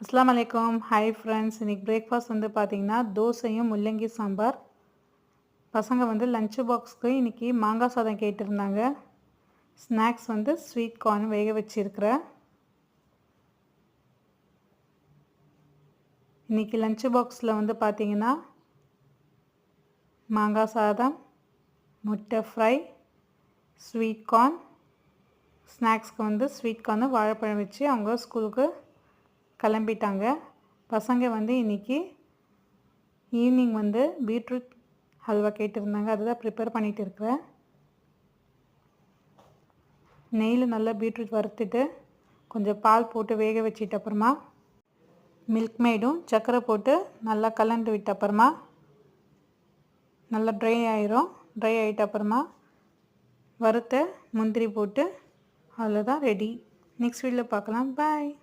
அஸ்ஸலாமு அலைக்கும். Hi friends. இன்றைக்கி பிரேக்ஃபாஸ்ட் வந்து பார்த்திங்கன்னா தோசையும் முள்ளங்கி சாம்பார். பசங்க வந்து லஞ்ச் பாக்ஸ்க்கு இன்றைக்கி மாங்காய் சாதம் கேட்டிருந்தாங்க. ஸ்நாக்ஸ் வந்து ஸ்வீட் கார்ன் வேக வச்சுருக்கிறேன். இன்றைக்கி லஞ்ச் பாக்ஸில் வந்து பார்த்திங்கன்னா மாங்காய் சாதம், முட்டை ஃப்ரை, ஸ்வீட் கார்ன். ஸ்நாக்ஸ்க்கு வந்து ஸ்வீட் கார்னு வாழைப்பழம் வச்சு அவங்க ஸ்கூலுக்கு கிளம்பிட்டாங்க. பசங்க வந்து இன்றைக்கி ஈவினிங் வந்து பீட்ரூட் ஹல்வா கேட்டிருந்தாங்க. அதுதான் ப்ரிப்பேர் பண்ணிகிட்டு இருக்கிறேன். நெய்யில் நல்லா பீட்ரூட் வறுத்துட்டு கொஞ்சம் பால் போட்டு வேக வச்சிட்ட அப்புறமா மில்க் மேடும் சர்க்கரை போட்டு நல்லா கலந்து விட்ட அப்புறமா நல்லா ட்ரை ஆயிரும். ட்ரை ஆகிட்ட அப்புறமா வறுத்த முந்திரி போட்டு அவ்வளோதான் ரெடி. நெக்ஸ்ட் வீடியோவில் பார்க்கலாம். பாய்.